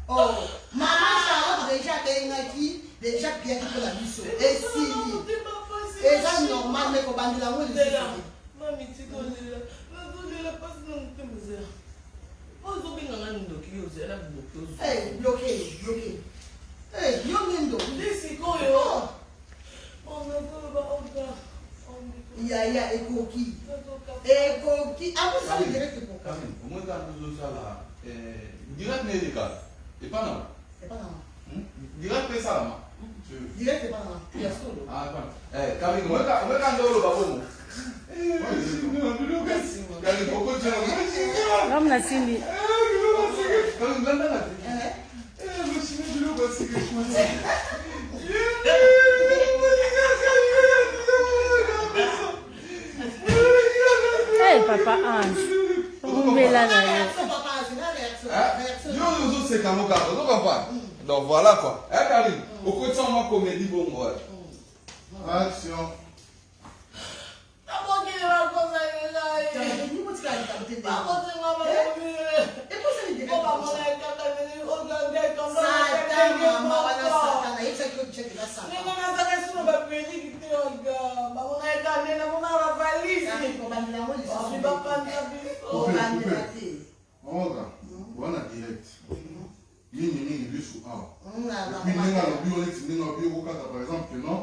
Oh, maman Charlotte déjà déjà bien que la mission. Et si et ça normal mais qu'on bande la moelle. Mami tiko nila. La passe non temze. Ozo binga ngando kiyoze la bloqué. Eh, bloqué. Eh, yo ngendo. Disi koyo. On ne peut pas Il y a Ekoki. Ah, vous savez direct pour ça. Comment tu as besoin ça là? Direct médical. C'est pas non. C'est pas normal. Direct c'est ça là. Direct c'est pas normal. Ah, pas. Camille, moi quand on le babou. Camille, pourquoi tu as Comme la Cindy. Camille, là là. Hey, Papa Ange. On est là. C'est comme ça, tu comprends? Donc voilà quoi. Karim, au côté de moi comédie bon moi. Action. Voilà direct. Mini lui sous un. Puis par exemple que non,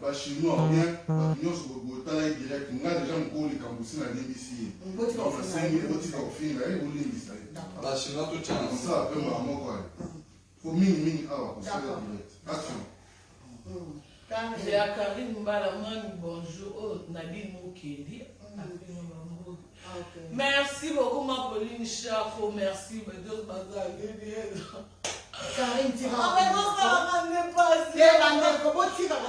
pas chinois ou bien, nous sur le taille direct. On a déjà mon cours les camboussi la DBC. On a 5 000 petits orphelins là, ils roulent ici. Pas chinois tout tient. Comme ça après moi quoi. Faut mini ah direct. Action. Et à Karine Mbalaman, bonjour, Nadine Moukedi. Merci beaucoup, ma Pauline Chako. Merci, mais Dieu m'a dit. Karine, tu vas. Ah, mais non, ça n'est pas si. Comment tu vas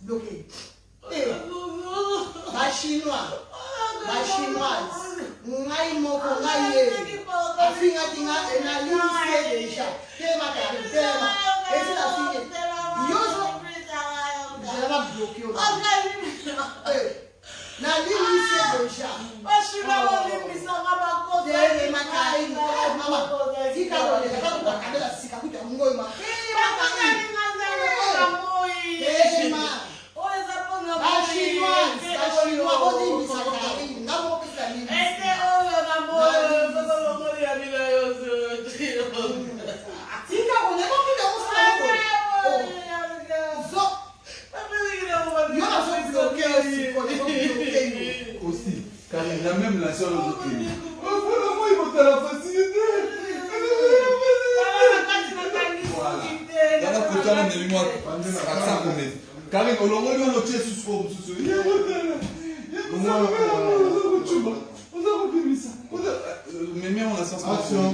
bloqué. La chinoise. Ngai moko ngai afinga tinga enalisi déjà. Tema Karine, tema. Et c'est la fille. Yozo. Je vais bloquer. Na limisi déjà. Bashira walimisa mabakoza. Dele Karine, mama. Tika wale kwa kabela sika kuja ngoi ma. Karine ngazela moi. Tema. Oza pona Bashirwa odimisa Karine. Ngamo pesa nini? Ete oyo na moyo. Sasa ngori ya bila yozo. Tika wale kwa kuja musala. Zo. Aussi, car il a même la seule autre qui. Voilà, moi, il va la facilité. Voilà, pour toi, on est moi, ça connaît. Car il on a le tien sous forme, sous ce. On a repris ça. Mais même on a sensation.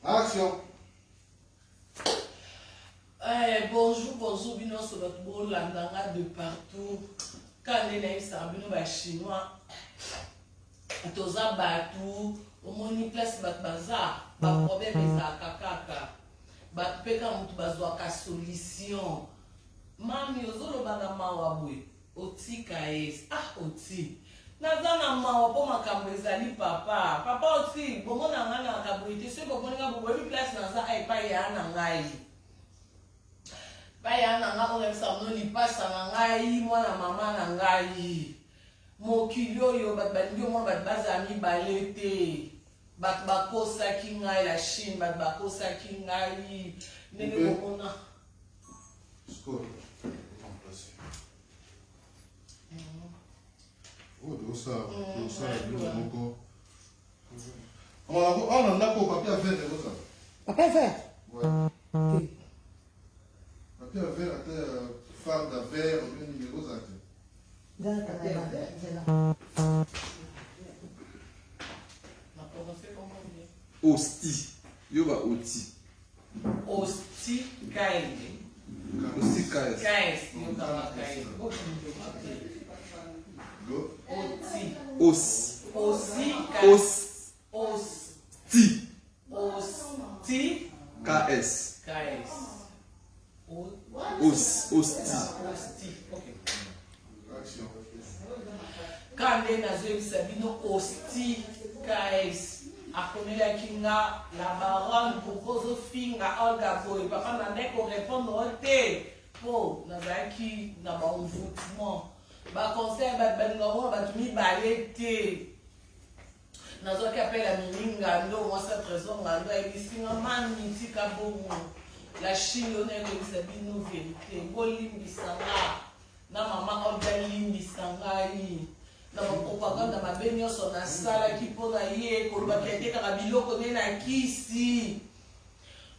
Action. Bonjour, Bino sur votre beau landanga de partout. Quand on est là, Bino va chinois. Toza Batou, au moni place bat bazar, ba problème est à kaka. Bat peka mutu bazwa ka solution. Mami ozolo bana mawabwe, oti kaes. Ah oti. Nazana mawa po makambo ezali papa. Papa oti, bongo na ngana akabuite, so bongo nga bobo bi place na za ai pa ya na ngai. Pa ya na nga on sa no ni pasa na ngai, mwana mama na ngai. Mokili oyo bat bandio mo bat bazami balete. Bat bakosa kingai la Chine, bat bakosa kingai. Nene bomona. Score. Oh, dosa, dosa, moko. On a d'accord papier à faire ça. Papier à faire? Ouais. Papier à faire, farde à verre, bien numéro ça. Hostie. Yoba oti. Hostie kaende. Hostie KS. KS, yoba kaende. Go. Oti. Os. Aussi Os. Osti. Ti. Osti. KS. KS. Os. Hostie. Osti. Ok. Action. Kande nazoyebisa bino Osti KS. Akomelaki nga la baronne pour ozofinga Olga boye papa nande korépondre te mpo nazalaki na baenvoûtement baconseil babengango bato mibale te nazwaki apela milinga ndo mwasa trésor ngando ayebisinga mani tika bongo la chine oyo nayekoyebisa bino vérité bolimbisanga na mama Olga limbisa ngai na propagande mabe nyonso nasalaki mpona ye kolobaki atekaka biloko nde na kisi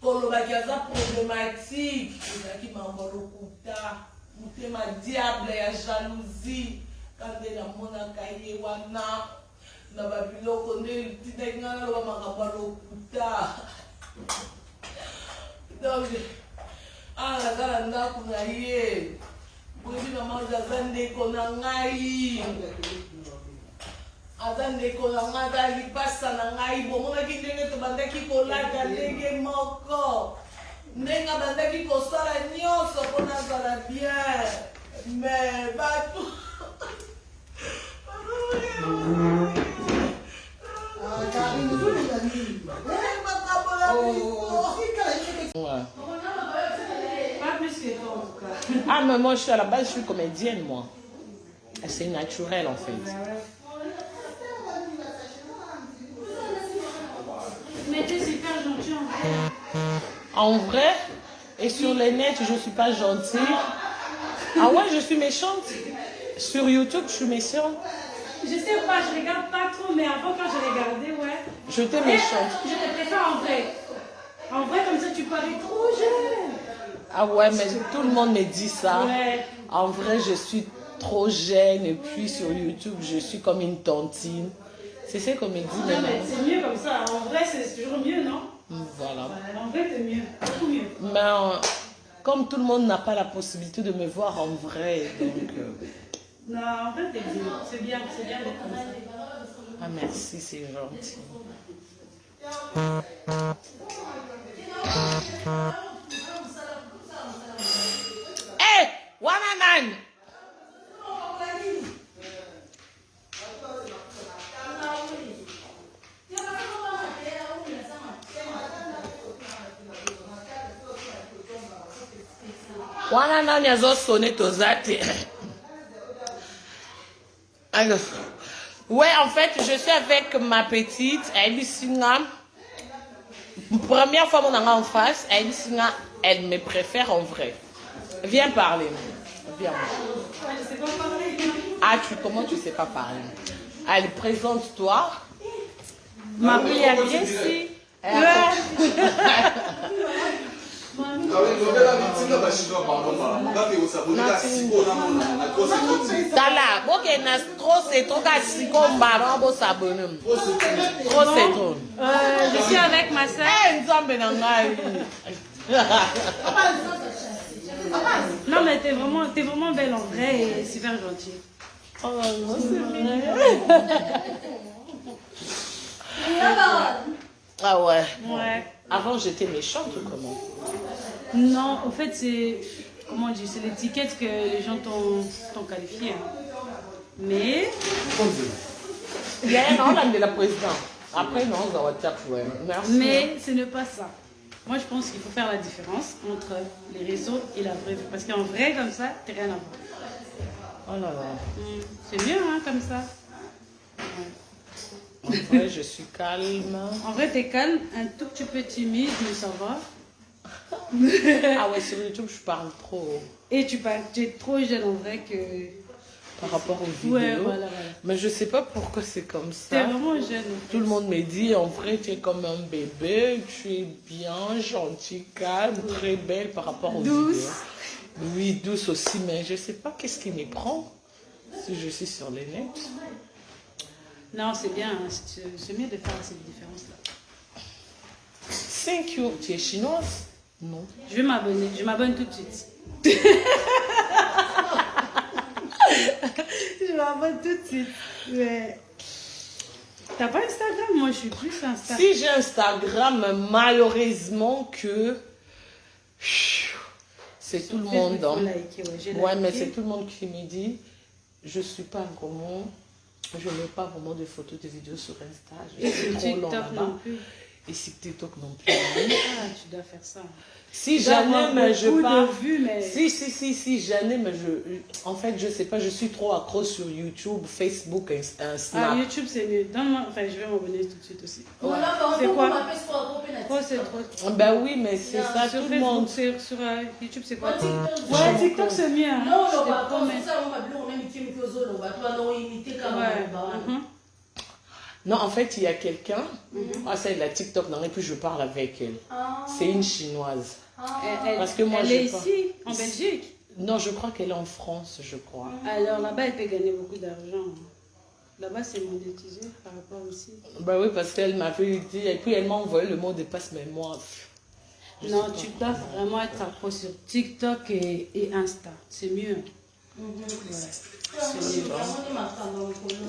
kolobaki aza problématique ezalaki mambo lokuta motema diable ya jalousie kande namonaka ye wana na babiloko nde tindaki ngai naloba makambo ya lokuta donc naza na ndako na ye boyebi mama aza ndeko na ngai aza ndeko na ngai aza lipasa na ngai bomonaki ndenge tobandaki kolata ndenge moko ndenge abandaki kosala nyonso mpo nazala bien mais bato makambo na biso Pas plus que toi, en tout cas. Ah, mais moi, à la base, je suis comédienne, moi. C'est naturel, en fait. Mais t'es super gentil, en vrai. En vrai, et sur les nets, je ne suis pas gentille. Ah ouais, je suis méchante. Sur YouTube, je suis méchante. Je sais pas, je regarde pas trop, mais avant, quand je regardais, ouais. Je t'ai méchante. Je te préfère en vrai. En vrai, comme ça, tu parais trop jeune. Ah ouais, mais tout le monde me dit ça. Ouais. En vrai, je suis trop jeune. Et puis sur YouTube, je suis comme une tontine. C'est ce qu'on me dit Non, maintenant. mais c'est mieux comme ça. En vrai, c'est toujours mieux, non? Voilà. Ouais, en vrai, c'est mieux. Beaucoup mieux. Mais comme tout le monde n'a pas la possibilité de me voir en vrai, donc... Non, en fait, t'es bien. C'est bien d'être comme ça. Ah merci, c'est gentil. Hey, Wananan! Wananan yazo sonné tozate. Alors, ouais, en fait, je suis avec ma petite, Aïbissinga. Première fois, mon en face, Aïbissinga, elle me préfère en vrai. Viens parler. Viens. Je sais pas parler. Ah, comment tu sais pas parler? Allez, présente-toi. Maria Biesi. Tala, ok, na trop c'est trop cassiko mbaro bo sabonum. Trop c'est trop. Je suis avec ma soeur. Eh, nzambe na ngai. Non, mais t'es vraiment belle en vrai et super gentille. Oh, c'est mignon. Ah ouais. Ouais. Avant, j'étais méchante ou comment? Non, en fait, c'est. Comment dire? C'est l'étiquette que les gens t'ont qualifié. Mais. Il y a un an de la présidente. Après, non, on va WhatsApp, ouais. Merci. Mais ce n'est pas ça. Moi, je pense qu'il faut faire la différence entre les réseaux et la vraie vie. Parce qu'en vrai, comme ça, t'as rien à voir. Oh là là. C'est mieux, hein, comme ça. En vrai, je suis calme. En vrai, t'es calme, un tout petit peu timide, mais ça va. Ah ouais, sur YouTube, je parle trop. Et tu es trop jeune en vrai que... Par rapport aux vidéos. Ouais, voilà. Mais je sais pas pourquoi c'est comme T'es ça. vraiment jeune. Tout le monde me dit, en vrai, tu es comme un bébé, tu es bien, gentil, calme, très belle par rapport aux Douce. vidéos. Oui, douce aussi, mais je sais pas qu'est-ce qui me prend si je suis sur les nets. Non, c'est bien. Hein. C'est mieux de faire cette différence-là. Thank you. Tu es chinoise? Non. Je vais m'abonner. Je m'abonne tout de suite. Je m'abonne tout de suite. Mais... T'as pas Instagram? Moi, je suis plus Instagram. Si j'ai Instagram, malheureusement que... C'est tout le monde. Hein. Ouais, mais c'est tout le monde qui me dit, je suis pas vraiment... Je mets pas vraiment de photos, de vidéos sur Insta. Et sur TikTok non plus. Et sur TikTok non plus. Ah, tu dois faire ça. Si j'anime, je parle. Mais... Si j'anime, en fait, je sais pas, je suis trop accro sur YouTube, Facebook, Snap. Ah, YouTube, c'est mieux. Donne-moi, enfin, je vais m'abonner tout de suite aussi. Ouais. C'est quoi? Oh, c'est trop. Ben oui, mais c'est ça, sur tout le Facebook, monde. sur YouTube, c'est quoi? TikTok. Ouais, TikTok, c'est mieux. Hein. Non, Je on te va promets. ça, on va bien, on a imité Mikozo, on va toi, non, imiter comme Ouais. Non, en fait, il y a quelqu'un, c'est la TikTok, non, et puis je parle avec elle. C'est une chinoise. Parce que moi, elle je est pas- ici, en Belgique. Non, je crois qu'elle est en France, je crois. Alors là-bas, elle peut gagner beaucoup d'argent. Là-bas, c'est monétisé par rapport ici. Bah oui, parce qu'elle m'avait dit, et puis elle m'a envoyé le mot de passe, mais moi... Non, tu dois vraiment être accro sur TikTok et Insta. C'est mieux. C'est mieux.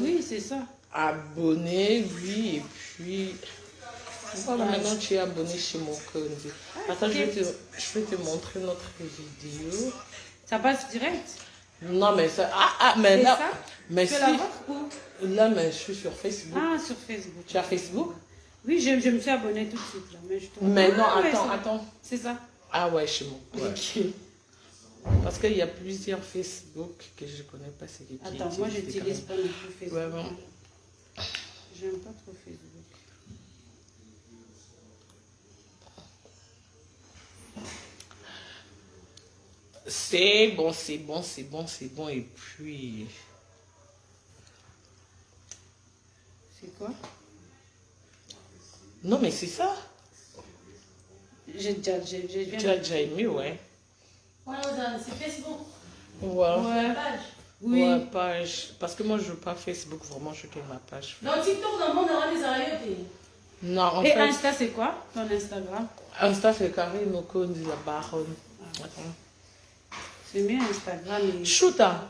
Oui, c'est ça. Abonné, oui, et puis... Voilà, maintenant tu es abonné chez mon compte. Attends, je vais te montrer notre vidéo. Ça passe direct. Non, mais ça... mais C'est là... ça? Mais Tu si... peux la voir où? Là, mais je suis sur Facebook. Ah, sur Facebook. Tu as Facebook? Oui, je me suis abonnée tout de suite. Là, mais je trouve... Mais non, Ah, ouais, attends. C'est ça. Ah ouais, chez moi. Ouais. Ok. Parce qu'il y a plusieurs Facebook que je connais pas. C'est qui Attends, moi, j'utilise pas non plus Facebook. Ouais, bon. J'aime pas trop Facebook. C'est bon, c'est bon, c'est bon, c'est bon. Et puis... C'est quoi? Non, mais c'est ça. J'ai déjà... Tu as déjà aimé, ouais. Ouais, c'est Facebook. Ouais. La page. Oui. Ouais, page. Parce que moi, je veux pas Facebook, vraiment, je fais ma page. Dans TikTok, dans le monde, on aura des arayotes. Non, en Et fait, Insta, c'est quoi? Ton Instagram? Insta, c'est carré, mon compte de la baronne. C'est mieux Instagram et... Chouta,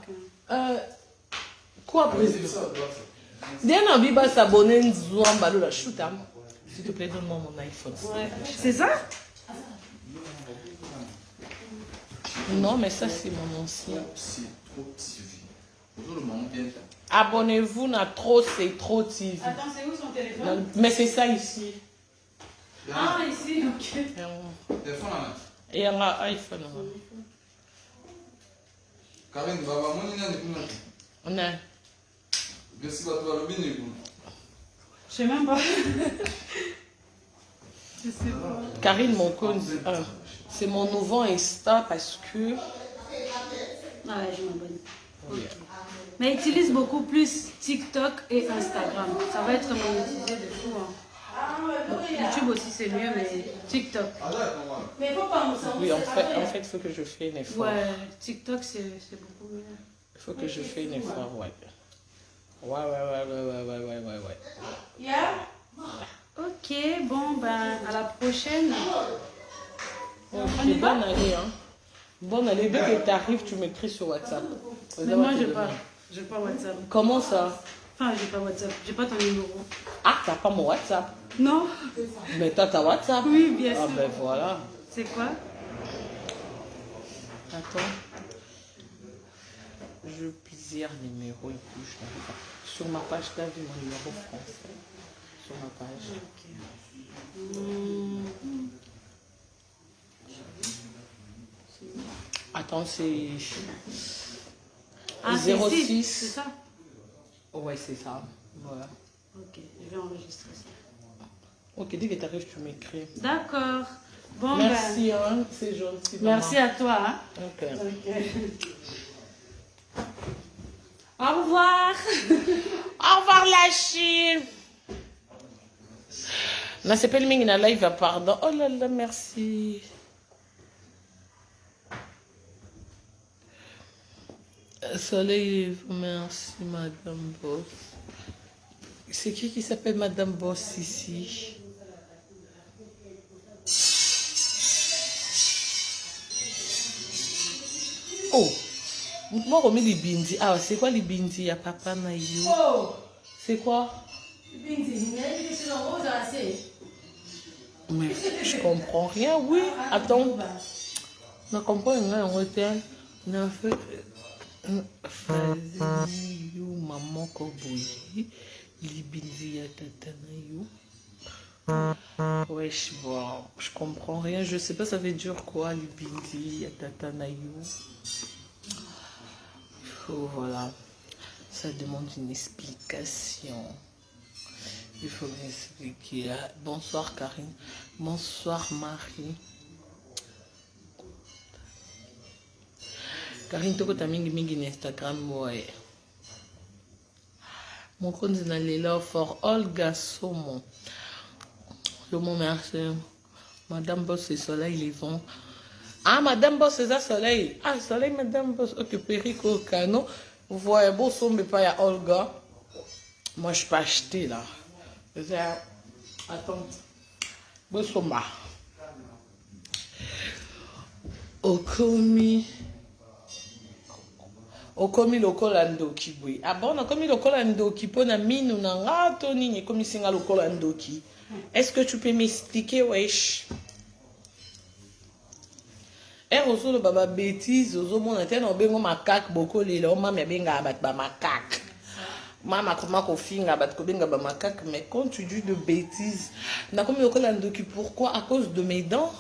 quoi, président? Diana Biba s'abonner à la Chouta. S'il te plaît, donne-moi mon iPhone. Ouais. C'est ça? Non, mais ça, c'est mon ancien. C'est trop TV. Autour le moment bien. Abonnez-vous, c'est trop TV. Attends, c'est où son téléphone? Non, mais c'est ça ici. Ah, ici, ok. Téléphone là. Et il y a un iPhone. Karine, baba, moi, il y a des On a. Merci à toi, le bien. Je sais même pas. Je sais pas. Karine, mon compte, c'est mon nouveau Insta parce que... Ah ouais, je m'abonne. Ok. Mais utilise beaucoup plus TikTok et Instagram. Ça va être monétisé de fou. Hein. YouTube aussi c'est mieux, mais TikTok. Mais il faut pas Oui, en fait, il faut que je fasse un effort. Ouais, TikTok c'est beaucoup mieux. Il faut que je fasse un effort, ouais. Ouais. Yeah? Ok, bon, ben, à la prochaine. Ok, bonne année, hein. Bonne année. Dès que tu arrives, tu m'écris sur WhatsApp. Mais moi, j'ai pas WhatsApp. Comment ça? Enfin, j'ai pas WhatsApp. J'ai pas ton numéro. Ah, t'as pas mon WhatsApp? Non? Mais t'as ta WhatsApp? Oui, bien sûr. Ah ben voilà. C'est quoi? Attends. Je plusieurs numéros et puis je n'arrive pas. Sur ma page, tu as vu mon numéro français. Sur ma page. Attends, c'est... Ah, 06. C'est ça? Ouais, c'est ça. Voilà. Ok, je vais enregistrer ça. Ok, dès que tu arrives, tu m'écris. D'accord. Bon, Merci, hein, c'est gentil. Merci à toi. Hein. Ok. Ok. Au revoir. Au revoir la Chine. Non, c'est pas le mien qui est live, pardon. Oh là là, merci. Soleil, merci Madame Boss. C'est qui s'appelle Madame Boss ici? Oh, moi on met les bindi. Ah, c'est quoi les bindi à papa Naïo? Oh, C'est quoi? bindi, Mais je comprends rien, oui. Attends. Je comprends rien, on était. On a fait. Faziyo maman Koboyi, Libindi ya tata Nayo. Wesh, bon, je comprends rien, je sais pas ça veut dire quoi, Libindi ya tata Nayo. Oh, voilà, ça demande une explication. Il faut m'expliquer. Bonsoir Karine, bonsoir Marie. Karine toko ta mingi na Instagram ouais. Mon compte na lela for Olga Somo. Le mot merci. Madame Boss c'est soleil les vents. Ah Madame Boss c'est ça soleil. Ah soleil Madame Boss occupé Rico Cano. Vous voyez beau son mais pas ya Olga. Moi je peux acheter là. Attends. Beau soma. Okomi. Okomi lokola ndoki boy. Ah bon, okomi lokola ndoki pona minu na ngato nini komi singa lokola ndoki. Est-ce que tu peux m'expliquer wesh? Ozo le baba bêtise, ozo mona tena obengo makak boko lelo mama benga abat ba makak. Mama comment ko finga abat ko benga ba makak mais quand tu dis de bêtises, na komi lokola ndoki pourquoi? À cause de mes dents.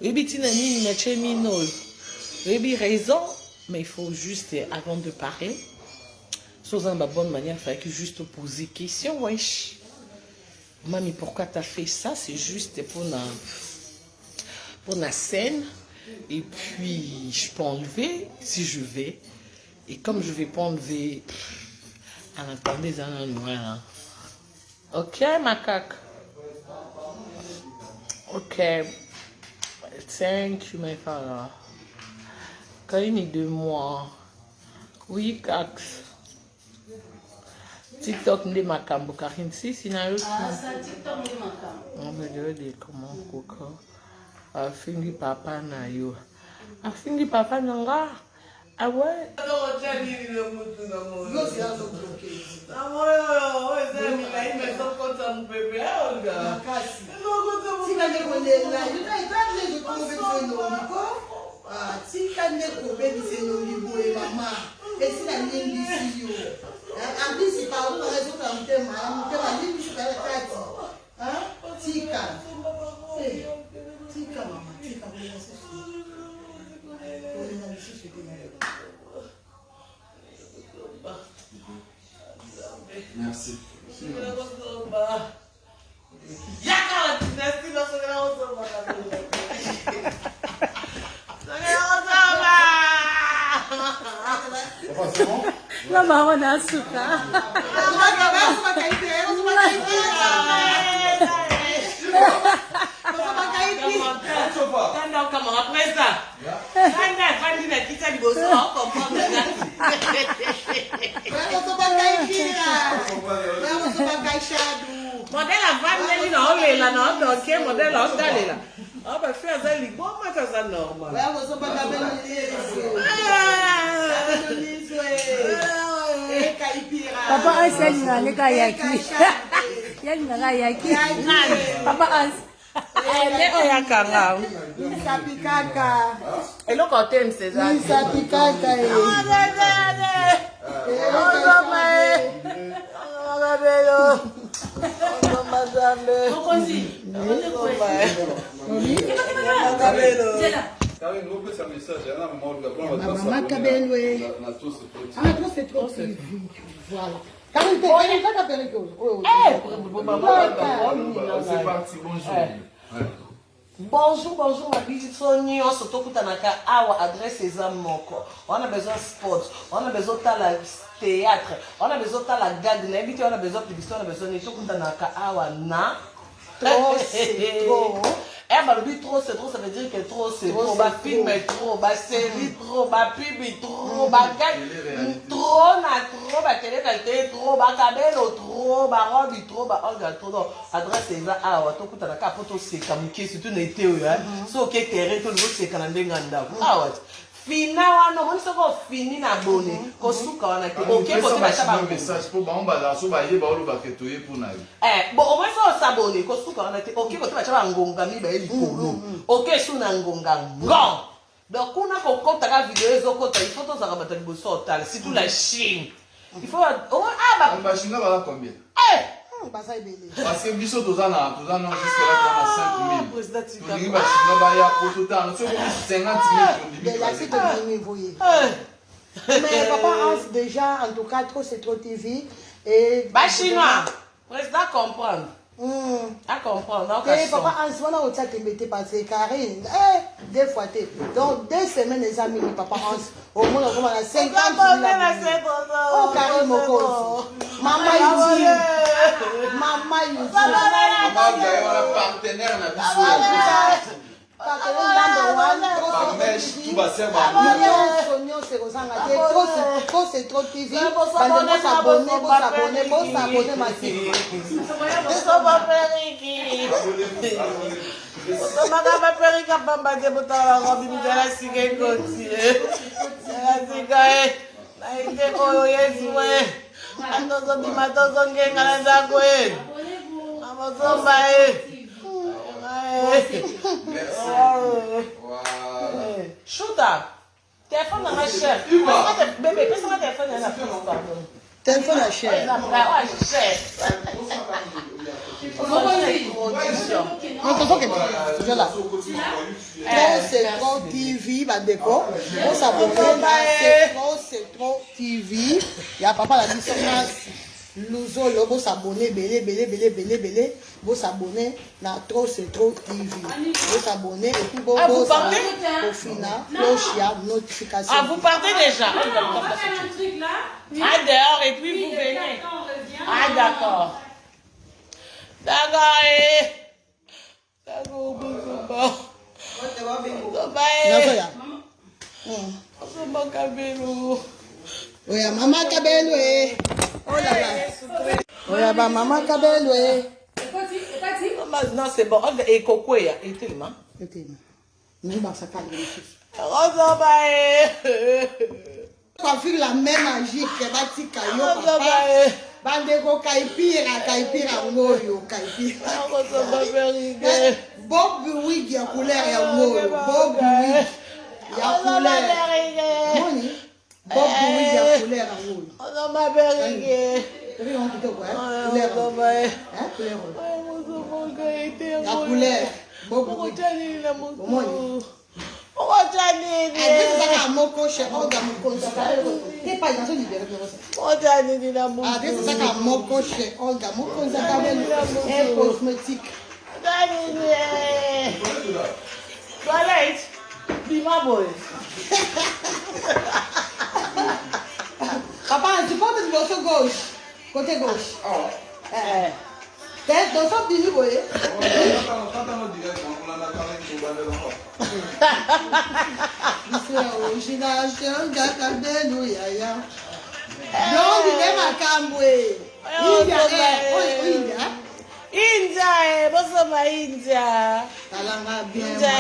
Ebiti na nini na chemino. Ebi raison. Mais il faut juste, avant de parler, chose en bonne manière, il fallait juste poser question, wesh. Mamie, pourquoi tu as fait ça? C'est juste pour la scène. Et puis, je peux enlever si je vais. Et comme je ne vais pas enlever, en attendant des années noires. Ok, macaque. Ok. Thank you, my father. Karine de moi. Oui, Cax. TikTok n'est ma cambo. Karine, si, sinon. Ah, ça, TikTok n'est ma cambo. On me dit comment, coco. A fingi papa na yo. A fingi papa nanga. Ah ouais. Tika ndeko baby senoli boye mama esina nindi siyo ambisi pa una rezo ka mtema nindi shuka kati tika tika mama tika boye sisi boye na sisi Merci. C'est bon? La marronne à souka. Après ça, modèle à vanne, non, là, non, donc, modèle à d'aller là. Ah, bah, faire ça, bon, moi, ça normal. Papa Ans, elle n'a yaki. Elle n'a yaki. Papa Ans. Et là, quand t'aimes ces amis, Karine, vous pouvez faire un message. Il y a un moment Maman Kabel, oui. on a tous ce petit. Ah, toi, c'est trop prévu. Voilà. Karine, t'es pas Kabel. C'est parti, bonjour. Ouais. Bonjour, bonjour, ma biso nyonso tokutanaka awa adresse eza moko. On a besoin de sport, on a besoin de la théâtre, on a besoin de la gag, on a besoin de publicité, on a besoin de tokutanaka awa na. Trop, c'est trop. Eh, bah, le trop, c'est trop, ça veut dire que trop, c'est trop. Bah, film est trop, bah, série trop, bah, pub est trop, bah, gag trop, na trop, bah, télé-réalité trop, bah, cabello trop, bah, robe trop, bah, orga trop. Donc, adresse, c'est là, ah, ouais, tout à la capote, c'est comme qui, surtout, n'est été, hein. So, ok, terrain, tout le monde, c'est quand même bien ganda. Ah, ouais. Fina wana moni soko fini na bone ko suka wana te OK ko te bacha ba message pour ba on ba so ba ye ba lo ba ketoye pour na bon au moins ça s'abonner ko suka wana te OK ko te bacha ba ngonga mi ba likolo OK suna ngonga ngon donc kuna ko kota ka vidéo ezokota il faut to zaka batali boso tal surtout la Chine il faut ba Chine ba combien parce que biso tozana jusqu'à là on a 5 000 tu dis ba Chine ba ya ko total so 50 000 mais papa Hans déjà en tout cas trop c'est trop TV et ba chinois président comprendre à comprendre papa Hans wana o tsa tembete passé Karine deux fois té donc 2 semaines les amis papa Hans au moins on a 50 000 oh Karine moko mama Yuji partenaire na biso c'est trop TV. Chuta, téléphone dans ma chère. Bébé, passe-moi le téléphone dans la pardon. Téléphone à chère. C'est trop TV, ma déco. On s'abonne c'est trop TV. Il y a papa la mission. Nous allons s'abonner, belé, vous s'abonner, na trop c'est trop TV. Vous s'abonner et puis vous partez au final, cloche, notification. Ah, vous partez déjà. Ah, dehors et puis vous venez. Ah, d'accord. Oui, maman Kabelo. Oh là là. Oui, maman Kabelo. Non, c'est bon. Et Coco, il y tellement. Nous, dans sa cadre. Quand fait la même magie que Bati Kayo, papa. Bandego Kaipira, Moyo, Kaipira. Bob Wig, ya couleur, ya Moyo. Bob Wig, ya couleur. Moni. Bob Wig, ya couleur, ya Moyo. On m'a berigué. La couleur. Bob Wig. Moni. Papa, tu portes du bosseau gauche. Côté gauche. Tête, dans son petit niveau. India, bosoma India. Talanga bien. India.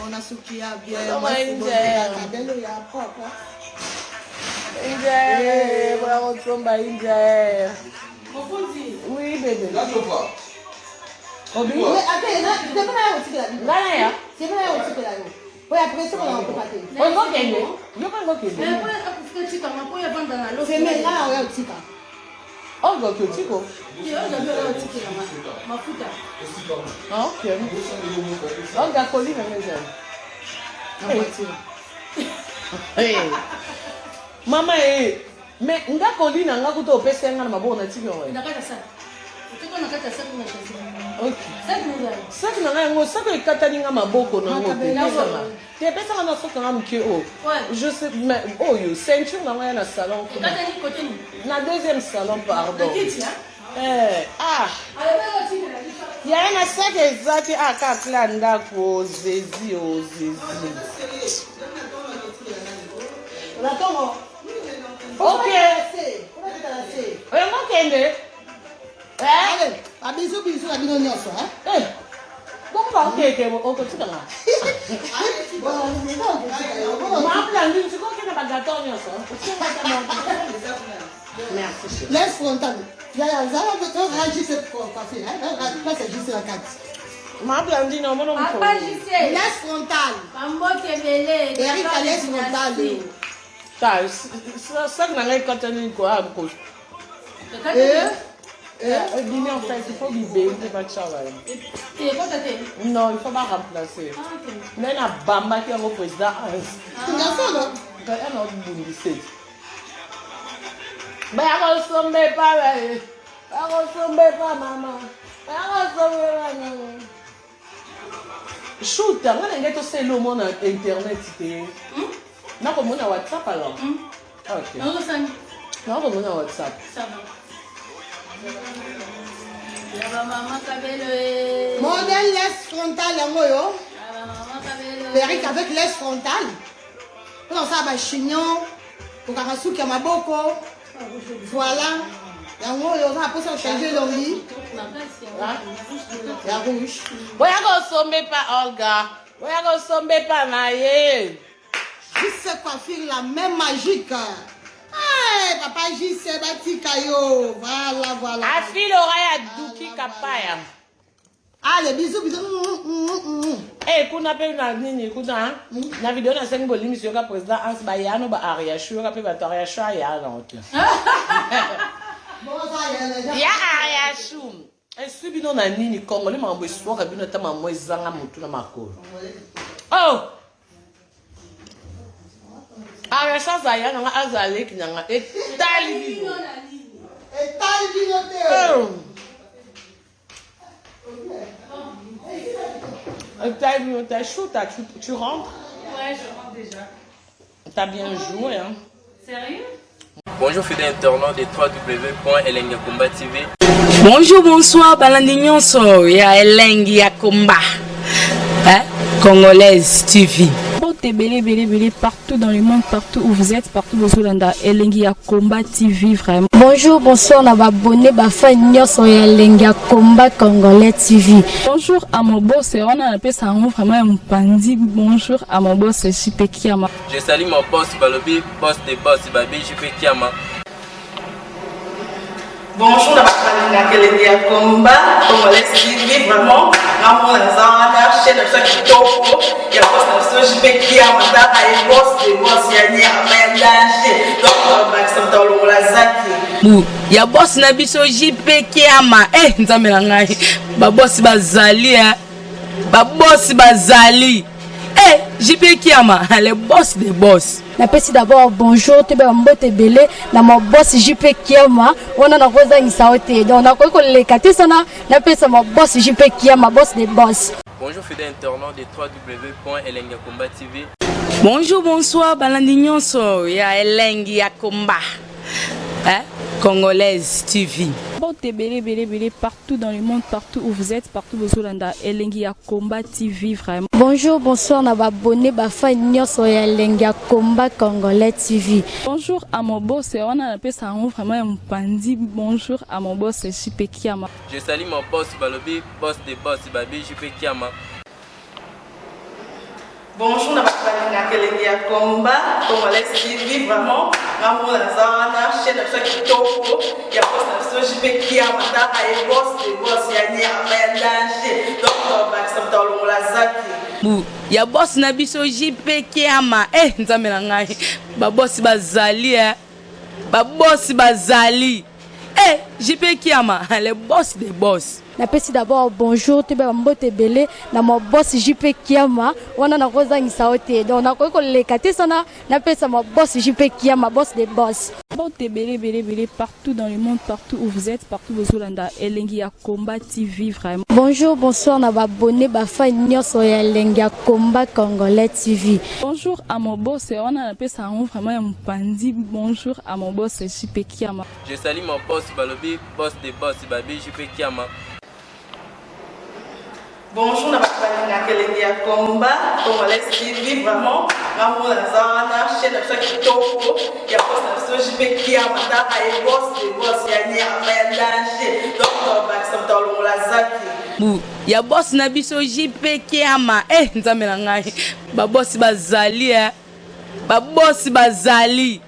On a soukia bien. India. Cabello ya propre. India, bravo Tomba India. Oui, bébé. Là, tu vois. Oui, attends, c'est pas là aussi que la vie. Là, c'est pas là aussi que la vie. Oui, après ça, on va pas partir. on va gagner. Je vais pas gagner. C'est maintenant, on va aussi pas. On va gagner, Tico. Ah, ok. On va coller la maison. Hey. Maman, mais nga coller na nga kuto pesa nga na mabona Tico. saki na ngai yango saki ekatani nga maboko nango tepesanga tepesanga na soki nga moke oyo je sais mais oyo ceinture na ngai ya na salon na deuxième salon pardon yaya na saki eza te akakla ndako ozezi ok oyango kende abiso na bino nyonso bongo okeke okotikanga maplandi tikokende bagato nyonso merci laisse frontale zala rangi cette coiffure place est juste la carte maplandi na mono mpo laisse frontale Erika laisse frontale ça n'a rien quand on est quoi dîner en fait il faut biber il faut pas travailler non il faut pas remplacer mais na bamba qui est au président un autre bundissé mais on ressemble pas maman shoot on est tous le monde internet non comme on a WhatsApp alors ok non comme on a WhatsApp ça va. Modèle laisse frontale yango yo. Eric avec laisse frontale. Pour ça ba chignon, pour karasuki ya maboko. Voilà. Yango yo ça peut changer l'ongli. La rouge. Boya go sombe pa Olga. Boya go sombe pa naye. Juste coiffure la même magique. Hey, papa JC Batika yo. Voilà. Afile oraya duki kapaya. Allez, bisous. Eh, kuna pe na nini kuna na video na sengi bolimi sio ka president Hans Bayano ba aria sho ka pe ba aria sho ya na ote. Ya aria sho. Est-ce bino na nini Congolais mambo espoir ka bino ta mambo ezanga mutu na makolo. Oh. Aria sho za ya na azale kinyanga etali bino. Etali bino te. T'as chaud, tu rentres? Ouais, je rentre déjà. T'as bien joué, hein? Sérieux? Bonjour fidèles internautes de www.elengiakomba TV. Bonjour, bonsoir, balandi nyonso ya Elengi ya Komba. Congolaise TV. Belé partout dans le monde, partout où vous êtes, partout où vous êtes, Elengi ya Komba TV vraiment. Bonjour, bonsoir, on va abonner Bafa Nyonso ya Elengi ya Komba Congolais TV. Bonjour à mon boss, on a appelé ça vraiment un pandi. Bonjour à mon boss, JP Kiama. Je salue mon boss Balobi, boss des boss Babi, JP Kiama. Bonjour, la Elengi ya Komba Congolais TV vraiment. Ramon Lazana, chaîne de ça qui topo, il y a pas de JP Kiama, et boss des boss, il y a un danger. Donc, on va accepter le Lazaki. Ya boss na biso JP Kiama. Nzambe na ngai. Ba boss bazali Ba boss bazali. JP Kiama, le boss des boss. Na pesi d'abord bonjour, te ba mbote belé na mon boss JP Kiama. On a rosa insaote. Donc na ko lekate sana na pesa mon boss JP Kiama, boss des boss. Bonjour fidèles internautes de www.elengiakomba TV. Bonjour, bonsoir, balandi nyonso ya Elengi ya Komba. Congolaise TV. Belé partout dans le monde, partout où vous êtes, partout où vous êtes, Elengi ya Komba TV vraiment. Bonjour, bonsoir, on va abonner Bafa Nyonso ya Elengi ya Komba Congolais TV. Bonjour à mon boss, on a appelé ça vraiment un pandi. Bonjour à mon boss, JP Kiama. Je salue mon boss Balobi, boss des boss Babi, JP Kiama. Bonjour, la Elengi ya Komba Congolais TV vraiment. Ramon Lazana, chaîne de ça qui topo, il y a pas de JP Kiama, et boss des boss, il y a un danger. Donc, on va accepter le Lazaki. Ya boss na biso JP Kiama. Nzambe na ngai. Ba boss bazali Ba boss bazali. JP Kiama, le boss des boss. Na pesi d'abord bonjour, te ba mbote belé na mon boss JP Kiama. On a rosa insaote. Donc na ko lekate sana na pesa mon boss JP Kiama, boss des boss. Partout dans le monde, partout où vous êtes, partout où vous êtes, Elengi ya Combat TV vraiment. Bonjour, bonsoir, on va abonner à Nyos Elengi ya Combat Congolais TV. Bonjour à mon boss, on a appelé ça vraiment un pandi. Bonjour à mon boss, JP Kiama. Je salue mon boss Balobi, boss des boss Babi, JP Kiama. Bonjour, na balinga Elengi ya Combat Congolais TV vraiment. Vraiment la zona chaîne ça qui topo, il y a boss na JP Kiama, ta ay boss des boss ya ni a danger. Donc on va ça dans la zaki. Ya boss na biso JP Kiama. Nzambe na ngai. Ba boss bazali Ba boss bazali.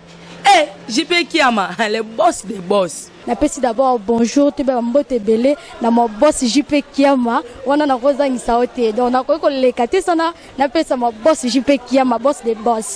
JP Kiama, le boss des boss. Napesi d'abord bonjour, tu peux mbote belé na mon boss JP Kiama, wana na koza ngisaote. Donc na ko lekate sana napesa mon boss JP Kiama, boss des boss.